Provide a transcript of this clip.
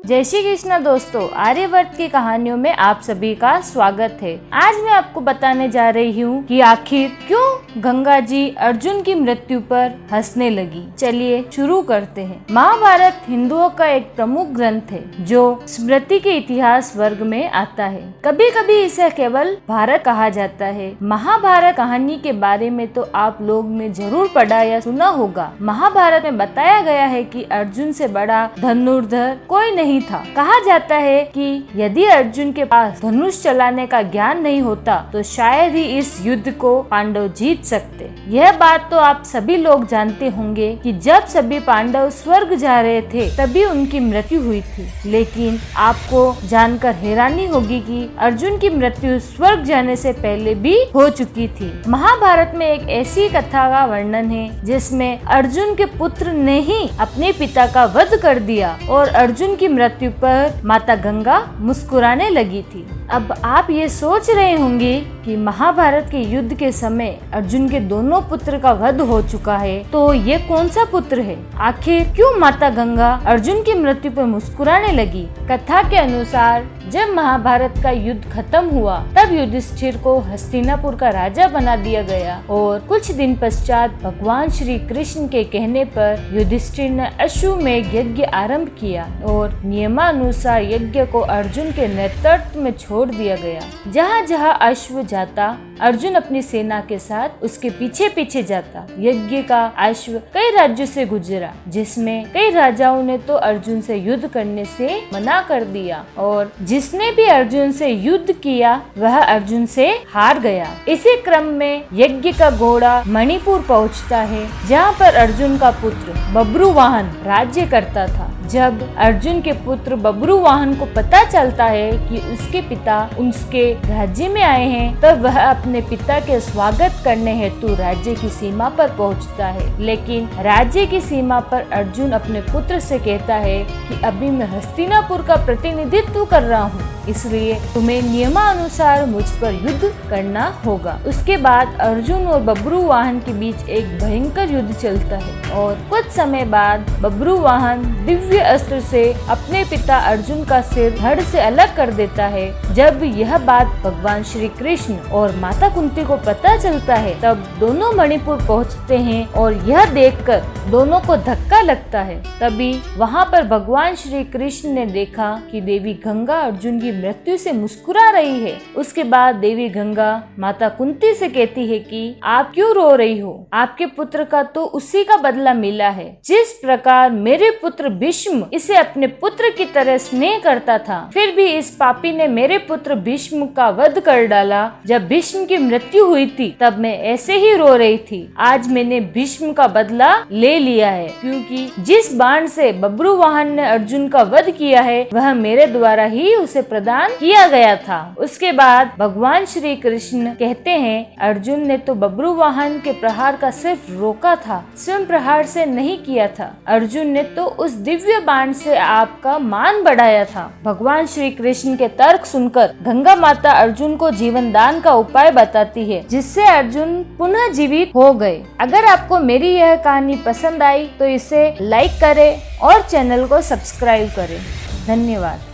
जय श्री कृष्ण दोस्तों, आर्यवर्त की कहानियों में आप सभी का स्वागत है। आज मैं आपको बताने जा रही हूँ कि आखिर क्यों गंगा जी अर्जुन की मृत्यु पर हंसने लगी। चलिए शुरू करते हैं। महाभारत हिंदुओं का एक प्रमुख ग्रंथ है जो स्मृति के इतिहास वर्ग में आता है। कभी कभी इसे केवल भारत कहा जाता है। महाभारत कहानी के बारे में तो आप लोग ने जरूर पढ़ा या सुना होगा। महाभारत में बताया गया है कि अर्जुन से बड़ा धनुर्धर कोई नहीं था। कहा जाता है कि यदि अर्जुन के पास धनुष चलाने का ज्ञान नहीं होता तो शायद ही इस युद्ध को पांडव जीत सकते। यह बात तो आप सभी लोग जानते होंगे कि जब सभी पांडव स्वर्ग जा रहे थे तभी उनकी मृत्यु हुई थी। लेकिन आपको जानकर हैरानी होगी कि अर्जुन की मृत्यु स्वर्ग जाने से पहले भी हो चुकी थी। महाभारत में एक ऐसी कथा का वर्णन है जिसमें अर्जुन के पुत्र ने ही अपने पिता का वध कर दिया और अर्जुन की मृत्यु पर माता गंगा मुस्कुराने लगी थी। अब आप ये सोच रहे होंगे कि महाभारत के युद्ध के समय अर्जुन के दोनों पुत्र का वध हो चुका है, तो ये कौन सा पुत्र है? आखिर क्यों माता गंगा अर्जुन की मृत्यु पर मुस्कुराने लगी? कथा के अनुसार जब महाभारत का युद्ध खत्म हुआ तब युधिष्ठिर को हस्तिनापुर का राजा बना दिया गया और कुछ दिन पश्चात भगवान श्री कृष्ण के कहने पर युधिष्ठिर ने अश्वमेध यज्ञ आरंभ किया और नियमानुसार यज्ञ को अर्जुन के नेतृत्व में छोड़ दिया गया। जहाँ जहाँ अश्व जाता अर्जुन अपनी सेना के साथ उसके पीछे पीछे जाता। यज्ञ का अश्व कई राज्यों से गुजरा जिसमें कई राजाओं ने तो अर्जुन से युद्ध करने से मना कर दिया और जिसने भी अर्जुन से युद्ध किया वह अर्जुन से हार गया। इसी क्रम में यज्ञ का घोड़ा मणिपुर पहुंचता है जहां पर अर्जुन का पुत्र बब्रुवाहन राज्य करता था। जब अर्जुन के पुत्र बब्रुवाहन को पता चलता है कि उसके पिता उसके राज्य में आए हैं तब वह अपने पिता के स्वागत करने हेतु राज्य की सीमा पर पहुंचता है। लेकिन राज्य की सीमा पर अर्जुन अपने पुत्र से कहता है कि अभी मैं हस्तिनापुर का प्रतिनिधित्व कर रहा हूँ, इसलिए तुम्हें नियमानुसार मुझ पर युद्ध करना होगा। उसके बाद अर्जुन और बब्रुवाहन के बीच एक भयंकर युद्ध चलता है और कुछ समय बाद बब्रुवाहन दिव्य अस्त्र से अपने पिता अर्जुन का सिर धड़ से अलग कर देता है। जब यह बात भगवान श्री कृष्ण और माता कुंती को पता चलता है तब दोनों मणिपुर पहुंचते हैं और यह देखकर दोनों को धक्का लगता है। तभी वहां पर भगवान श्री कृष्ण ने देखा कि देवी गंगा अर्जुन की मृत्यु से मुस्कुरा रही है। उसके बाद देवी गंगा माता कुंती से कहती है कि आप क्यों रो रही हो? आपके पुत्र का तो उसी का बदला मिला है। जिस प्रकार मेरे पुत्र भीष्म इसे अपने पुत्र की तरह स्नेह करता था, फिर भी इस पापी ने मेरे पुत्र भीष्म का वध कर डाला। जब भीष्म की मृत्यु हुई थी तब मैं ऐसे ही रो रही थी। आज मैंने भीष्म का बदला ले लिया है क्योंकि जिस बाण से बब्रुवाहन ने अर्जुन का वध किया है वह मेरे द्वारा ही उसे प्रदान किया गया था। उसके बाद भगवान श्री कृष्ण कहते हैं अर्जुन ने तो बब्रुवाहन के प्रहार का सिर्फ रोका था, स्वयं प्रहार से नहीं किया था। अर्जुन ने तो उस दिव्य बाण से आपका मान बढ़ाया था। भगवान श्री कृष्ण के तर्क सुनकर गंगा माता अर्जुन को जीवन दान का उपाय बताती है जिससे अर्जुन पुनः जीवित हो गए। अगर आपको मेरी यह कहानी पसंद आई तो इसे लाइक करें और चैनल को सब्सक्राइब करें। धन्यवाद।